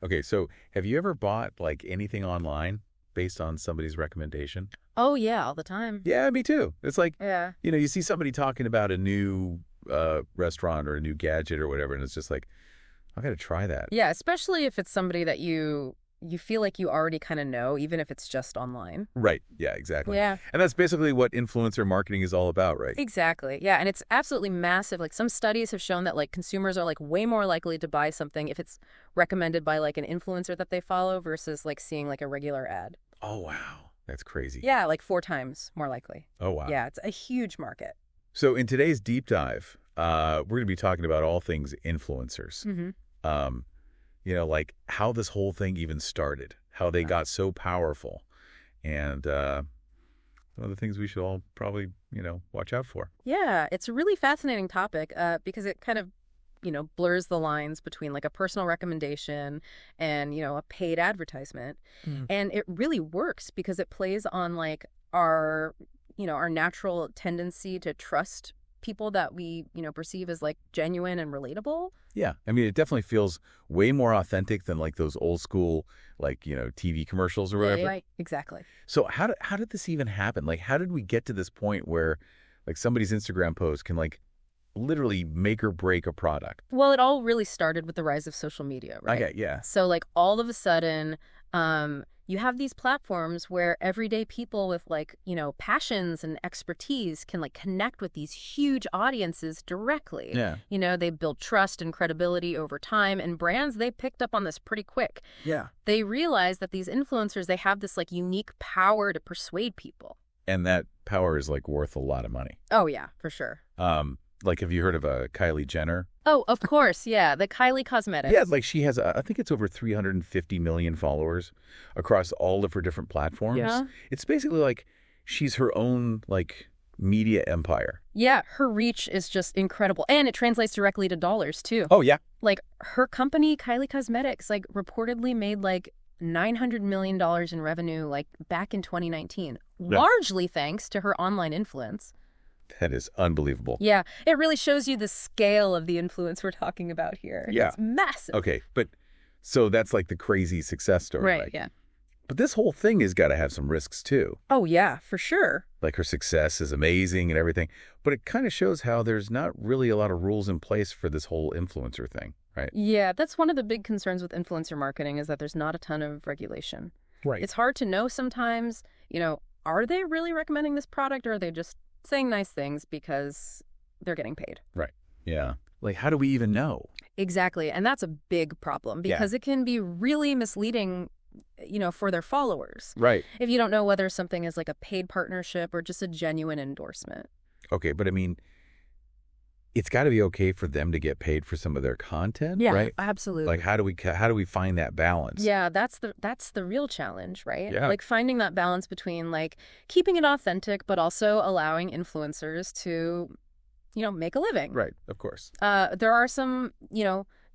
Okay, so have you ever bought like anything online based on somebody's recommendation? Oh, yeah, all the time. Yeah, me too. It's like, Yeah. you see somebody talking about a new restaurant or a new gadget or whatever, and it's just like, I got to try that. Yeah, especially if it's somebody that you feel like you already kind of know, even if it's just online. Right. Yeah, exactly. Yeah, And that's basically what influencer marketing is all about, right? exactly. Yeah, and it's absolutely massive. Like some studies have shown that like consumers are like way more likely to buy something if it's recommended by like an influencer that they follow versus like seeing like a regular ad. Oh, wow. That's crazy. Yeah, like 4 times more likely. Oh, wow. Yeah, it's a huge market. So in today's deep dive, we're going to be talking about all things influencers. Mm-hmm. Um, like how this whole thing even started, how they got so powerful, and some of the things we should all probably, watch out for. Yeah, it's a really fascinating topic because it kind of, blurs the lines between like a personal recommendation and, a paid advertisement. Mm. And it really works because it plays on like our natural tendency to trust people that we, perceive as like genuine and relatable. Yeah. I mean, it definitely feels way more authentic than like those old school, like, TV commercials or whatever. Right. Exactly. So how did this even happen? Like, how did we get to this point where like somebody's Instagram post can like literally make or break a product? Well, it all really started with the rise of social media, right? Okay, yeah. So like all of a sudden, you have these platforms where everyday people with like, passions and expertise can like connect with these huge audiences directly. Yeah. They build trust and credibility over time, and brands, they picked up on this pretty quick. Yeah. They realized that these influencers, they have this like unique power to persuade people. And that power is like worth a lot of money. Oh, yeah, for sure. Like, have you heard of Kylie Jenner? Oh, of course. Yeah. The Kylie Cosmetics. Yeah, like she has, I think it's over 350 million followers across all of her different platforms. Yeah. It's basically like she's her own like media empire. Yeah. Her reach is just incredible. And it translates directly to dollars, too. Oh, yeah. Like her company, Kylie Cosmetics, like reportedly made like $900 million in revenue like back in 2019, Yeah. largely thanks to her online influence. That is unbelievable. Yeah, it really shows you the scale of the influence we're talking about here. Yeah. It's massive. Okay, but so that's like the crazy success story. Right, yeah. But this whole thing has got to have some risks too. Oh, yeah, for sure. Like her success is amazing and everything, but it kind of shows how there's not really a lot of rules in place for this whole influencer thing, right? Yeah, that's one of the big concerns with influencer marketing is that there's not a ton of regulation. Right. It's hard to know sometimes, are they really recommending this product or are they just saying nice things because they're getting paid? Right. Yeah. Like, how do we even know? Exactly. And that's a big problem because it can be really misleading, for their followers. Right. If you don't know whether something is like a paid partnership or just a genuine endorsement. Okay, but I mean, it's got to be okay for them to get paid for some of their content, right? Absolutely. Like, how do we find that balance? Yeah, that's the real challenge, right? Yeah. Like finding that balance between like keeping it authentic, but also allowing influencers to, make a living. Right, of course. There are some,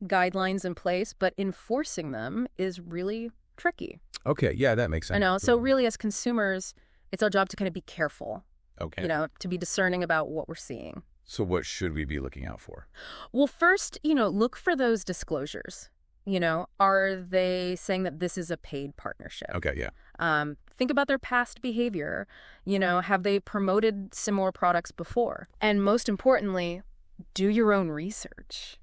guidelines in place, but enforcing them is really tricky. Okay, yeah, that makes sense. I know. So really, as consumers, it's our job to kind of be careful, Okay. to be discerning about what we're seeing. So what should we be looking out for? Well, first, look for those disclosures. Are they saying that this is a paid partnership? Okay, yeah. Think about their past behavior. Have they promoted similar products before? And most importantly, do your own research.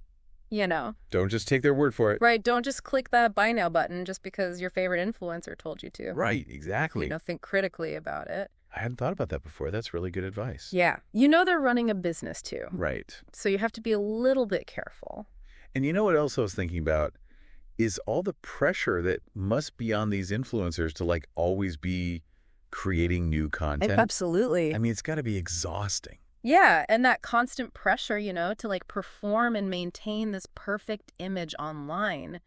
Don't just take their word for it. Right. Don't just click that buy now button just because your favorite influencer told you to. Right, exactly. Think critically about it. I hadn't thought about that before. That's really good advice. Yeah. They're running a business too. Right. So you have to be a little bit careful. And you know what else I was thinking about is all the pressure that must be on these influencers to like always be creating new content. Absolutely. I mean, it's got to be exhausting. Yeah, and that constant pressure, to like perform and maintain this perfect image online,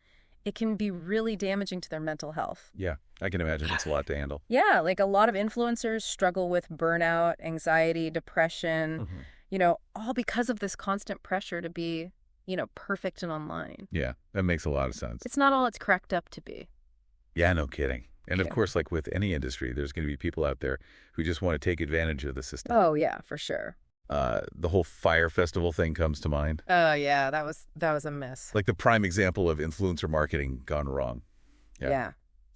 it can be really damaging to their mental health. Yeah, I can imagine it's a lot to handle. Yeah, like a lot of influencers struggle with burnout, anxiety, depression, all because of this constant pressure to be, perfect and online. Yeah, that makes a lot of sense. It's not all it's cracked up to be. Yeah, no kidding. And of Yeah. course, like with any industry, there's going to be people out there who just want to take advantage of the system. Oh, yeah, for sure. The whole fire festival thing comes to mind. Oh, yeah, that was a miss. Like the prime example of influencer marketing gone wrong. Yeah.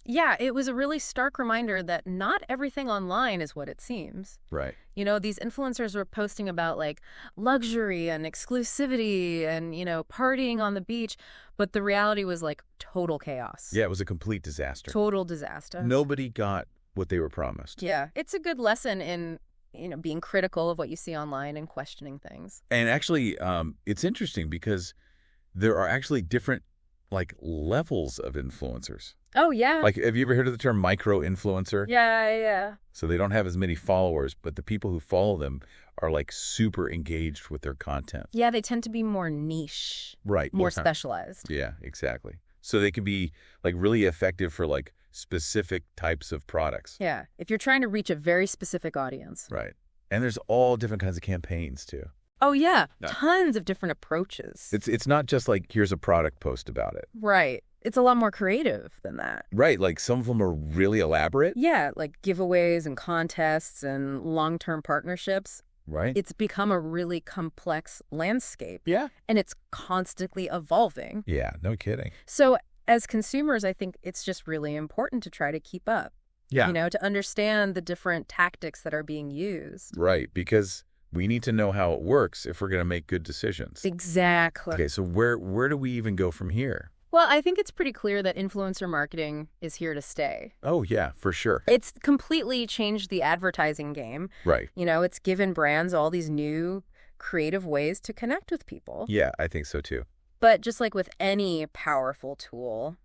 Yeah, it was a really stark reminder that not everything online is what it seems. Right. You know, these influencers were posting about like luxury and exclusivity and, partying on the beach, but the reality was like total chaos. Yeah, it was a complete disaster. Total disaster. Nobody got what they were promised. Yeah, it's a good lesson in, being critical of what you see online and questioning things. And actually, it's interesting because there are actually different levels of influencers. Oh, yeah. Like, have you ever heard of the term micro-influencer? Yeah. So they don't have as many followers, but the people who follow them are super engaged with their content. Yeah, they tend to be more niche. Right. More specialized. Yeah, exactly. So they can be really effective for specific types of products. Yeah, if you're trying to reach a very specific audience. Right. And there's all different kinds of campaigns too. Oh, yeah. Tons of different approaches. It's not just here's a product, post about it. Right. It's a lot more creative than that. Right. Some of them are really elaborate. Yeah, like giveaways and contests and long-term partnerships. Right. It's become a really complex landscape. Yeah. And it's constantly evolving. Yeah, no kidding. So as consumers, I think it's just really important to try to keep up. Yeah. To understand the different tactics that are being used. Right, because we need to know how it works if we're going to make good decisions. Exactly. Okay, so where do we even go from here? Well, I think it's pretty clear that influencer marketing is here to stay. Oh, yeah, for sure. It's completely changed the advertising game. Right. It's given brands all these new creative ways to connect with people. Yeah, I think so too. But just like with any powerful tool,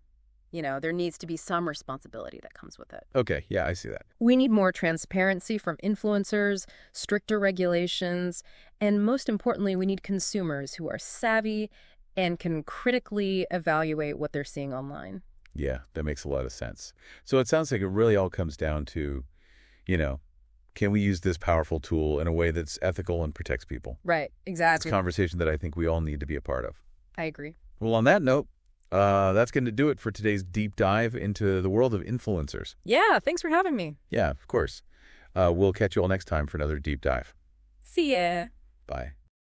there needs to be some responsibility that comes with it. Okay, yeah, I see that. We need more transparency from influencers, stricter regulations, and most importantly, we need consumers who are savvy and can critically evaluate what they're seeing online. Yeah, that makes a lot of sense. So it sounds like it really all comes down to, can we use this powerful tool in a way that's ethical and protects people? Right, exactly. It's a conversation that I think we all need to be a part of. I agree. Well, on that note, that's going to do it for today's deep dive into the world of influencers. Yeah, thanks for having me. Yeah, of course. We'll catch you all next time for another deep dive. See ya. Bye.